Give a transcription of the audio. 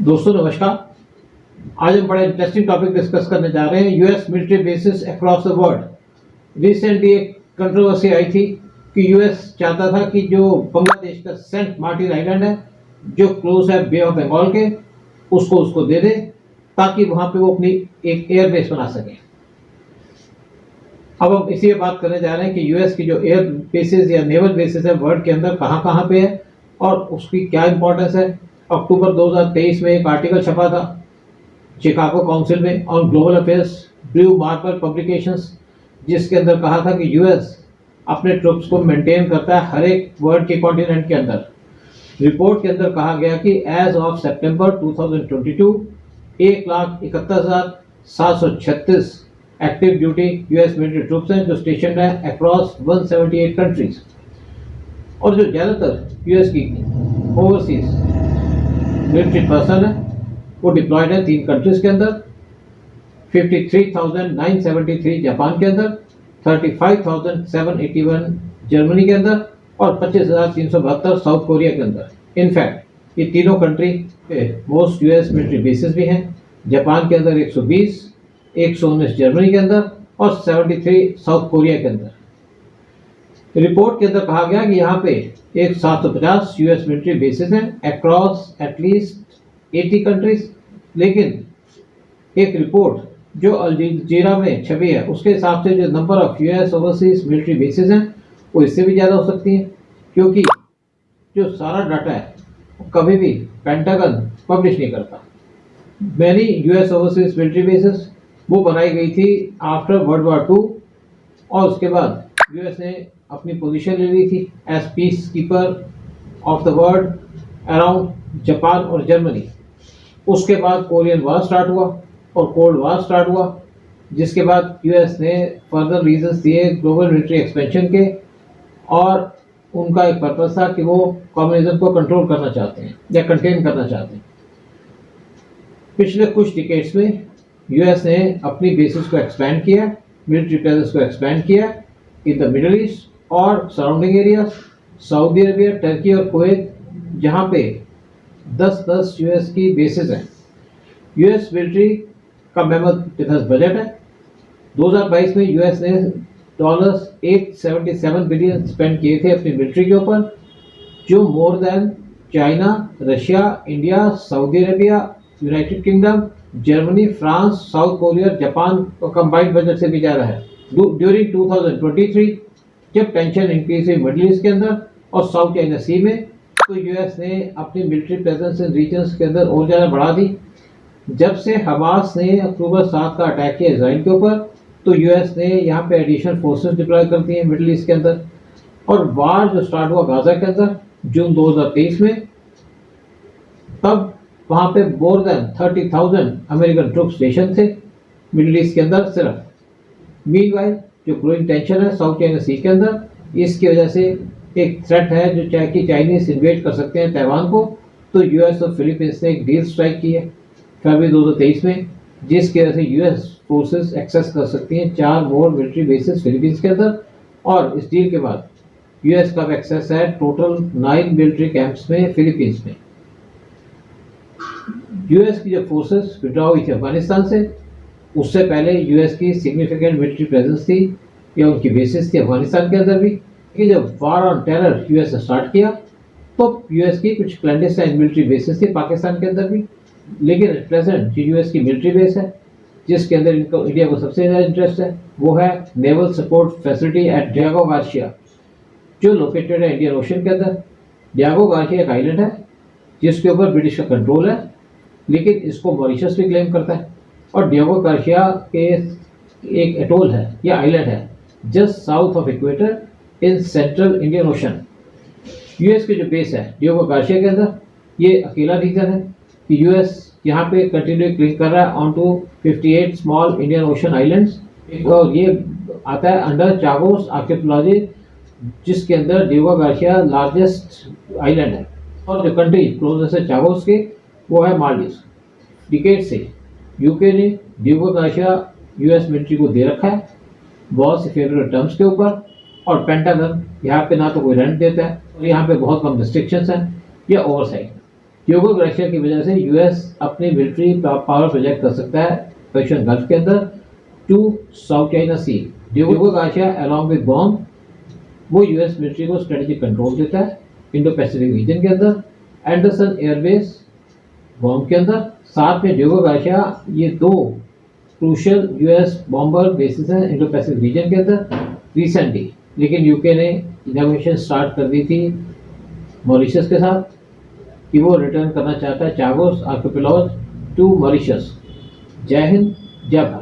दोस्तों नमस्कार। आज हम बड़ा इंटरेस्टिंग टॉपिक डिस्कस करने जा रहे हैं, US military bases across the world. Recently एक कंट्रोवर्सी आई थी कि यूएस चाहता था कि जो बांग्लादेश का सेंट मार्टिन आइलैंड है जो क्लोज है बे ऑफ बंगाल के, उसको दे दे ताकि वहां पे वो अपनी एक एयर बेस बना सके। अब हम इसी बात करने जा रहे हैं कि यूएस की जो एयर बेसिस या नेवल बेसिस है वर्ल्ड के अंदर कहाँ कहाँ पे है और उसकी क्या इंपॉर्टेंस है। अक्टूबर 2023 में एक आर्टिकल छपा था शिकागो काउंसिल में on global affairs blue marble publications, जिसके अंदर कहा था कि यूएस अपने ट्रुप्स को मेंटेन करता है हर एक वर्ल्ड के कॉन्टिनेंट के अंदर। रिपोर्ट के अंदर कहा गया कि एज ऑफ सितंबर 2022 1,71,736 active duty US military troops हैं जो स्टेशन है अक्रॉस 178 कंट्रीज, और जो ज्यादातर यूएस की ओवरसीज मिलिट्री पर्सन है वो डिप्लॉयड है 3 कंट्रीज के अंदर। 53,973 जापान के अंदर, 35,781 जर्मनी के अंदर और 25,372 साउथ कोरिया के अंदर। इनफैक्ट ये तीनों कंट्री के मोस्ट यूएस मिलिट्री बेसिस भी हैं। जापान के अंदर 120, 119 जर्मनी के अंदर और 73 साउथ कोरिया के अंदर। रिपोर्ट के अंदर कहा गया कि यहाँ पे एक 750 यूएस मिलिट्री बेसिस हैं अक्रॉस एटलीस्ट 80 कंट्रीज। लेकिन एक रिपोर्ट जो अल जजीरा में छपी है उसके हिसाब से जो number of US overseas military bases हैं वो इससे भी ज़्यादा हो सकती हैं, क्योंकि जो सारा डाटा है वो कभी भी पेंटागन पब्लिश नहीं करता। Many US overseas military bases वो बनाई गई थी आफ्टर वर्ल्ड वॉर 2 और उसके बाद यूएस ने अपनी पोजीशन ले ली थी as peacekeeper of the world around Japan और जर्मनी। उसके बाद कोरियन वार स्टार्ट हुआ और कोल्ड वार स्टार्ट हुआ, जिसके बाद यूएस ने फर्दर रीजंस दिए ग्लोबल मिलिट्री एक्सपेंशन के, और उनका एक पर्पस था कि वो कम्युनिज्म को कंट्रोल करना चाहते हैं या कंटेन करना चाहते हैं। पिछले कुछ डिकेड्स में यूएस ने अपनी बेसिस को एक्सपैंड किया, मिलिट्री प्रेजेंस को एक्सपैंड किया इन द मिडल ईस्ट और surrounding areas, Saudi Arabia, Turkey और कुवैत, जहाँ पे 10-10 यूएस की बेसिस हैं। यूएस मिलिट्री का मेमो डिफेंस बजट है। 2022 में यूएस ने $877 बिलियन स्पेंड किए थे अपनी मिलिट्री के ऊपर, जो more than China, Russia, India, Saudi Arabia, United kingdom, Germany, France, south Korea, Japan का कंबाइंड बजट से भी ज़्यादा है। ड्यूरिंग 2023 जब टेंशन इंक्रीज हुई मिडिल ईस्ट के अंदर और साउथ चाइना सी में, तो यूएस ने अपनी मिलिट्री प्रेजेंस इन रीजन्स के अंदर और ज़्यादा बढ़ा दी। जब से हमास ने अक्टूबर 7 का अटैक किया इजराइल के ऊपर, तो यूएस ने यहाँ पे एडिशनल फोर्सेस डिप्लॉय कर दी हैं मिडिल ईस्ट के अंदर। और वार जो स्टार्ट हुआ गाजा के अंदर जून 2023 में, तब वहाँ पे more than 30,000 American troop station थे मिडिल ईस्ट के अंदर सिर्फ। मीनवाइल जो ग्रोइंग टेंशन है साउथ चाइना सी के अंदर, इसकी वजह से एक थ्रेट है जो चाहे कि चाइनीज इन्वेट कर सकते हैं ताइवान को, तो यूएस और फिलीपींस ने एक डील स्ट्राइक की है फरवरी 2023 में, जिसकी वजह से यूएस फोर्सेस एक्सेस कर सकती हैं 4 मोर मिलिट्री बेसिस फिलीपींस के अंदर। और इस डील के बाद यूएस का एक्सेस है टोटल 9 मिलिट्री कैंप्स में फिलीपींस में। यूएस की जो फोर्सेस विड्रॉ हुई थी अफगानिस्तान से, उससे पहले यूएस की सिग्निफिकेंट मिलिट्री प्रेजेंस थी या उनकी बेसिस थी अफगानिस्तान के अंदर भी। कि जब वार ऑन टेरर यूएस ने स्टार्ट किया तो यूएस की कुछ क्लैंडस्टाइन मिलिट्री बेसिस थी पाकिस्तान के अंदर भी। लेकिन प्रेजेंट जो यूएस की मिलिट्री बेस है जिसके अंदर इनको इंडिया को सबसे ज़्यादा इंटरेस्ट है, वो है naval support facility eight Diego Garcia, जो लोकेटेड है इंडियन ओशन के अंदर। डियागो गार्सिया एक आइलैंड है जिसके ऊपर ब्रिटिश का कंट्रोल है, लेकिन इसको मॉरिशस भी क्लेम करता है। और डियागो गार्सिया के एक एटोल है या आइलैंड है just south of equator in central Indian ocean. US की जो बेस है डियागो गार्सिया के अंदर, ये अकेला रीजन है कि यूएस यहाँ पे कंटिन्यू क्लिक कर रहा है on to 58 small Indian Ocean islands, और ये आता है अंडर चागोस आर्किपेलागो, जिसके अंदर डियागो गार्सिया लार्जेस्ट आइलैंड है। और जो कंट्री क्लोजेस्ट है चागोस के, वो है मालदीव्स। डिकेड से यूके ने डियागो गार्सिया यूएस मिलिट्री को दे रखा है बहुत से फेवरेबल टर्म्स के ऊपर, और पेंटागन यहाँ पे ना तो कोई रेंट देता है और यहाँ पे बहुत कम रिस्ट्रिक्शंस हैं या ओवरसाइट। ड्यूगो गार्सिया की वजह से यूएस अपनी मिलिट्री पावर प्रोजेक्ट कर सकता है पर्शियन गल्फ के अंदर to South China Sea. Diego Garcia along with bomb वो यूएस मिलिट्री को स्ट्रेटेजिक कंट्रोल देता है इंडो पैसिफिक रीजन के अंदर। एंडरसन एयरबेस बॉम्ब के अंदर, साथ में ड्यूगो गार्सिया, ये दो क्रूशियल यूएस बॉम्बर बेसिस हैं इंडो पैसिफिक रीजन के अंदर रिसेंटली। लेकिन यूके ने नेगोशिएशन स्टार्ट कर दी थी मॉरिशस के साथ कि वो रिटर्न करना चाहता है चागोस आर्किपेलागोस टू मॉरिशस। जय हिंद, जय भारत।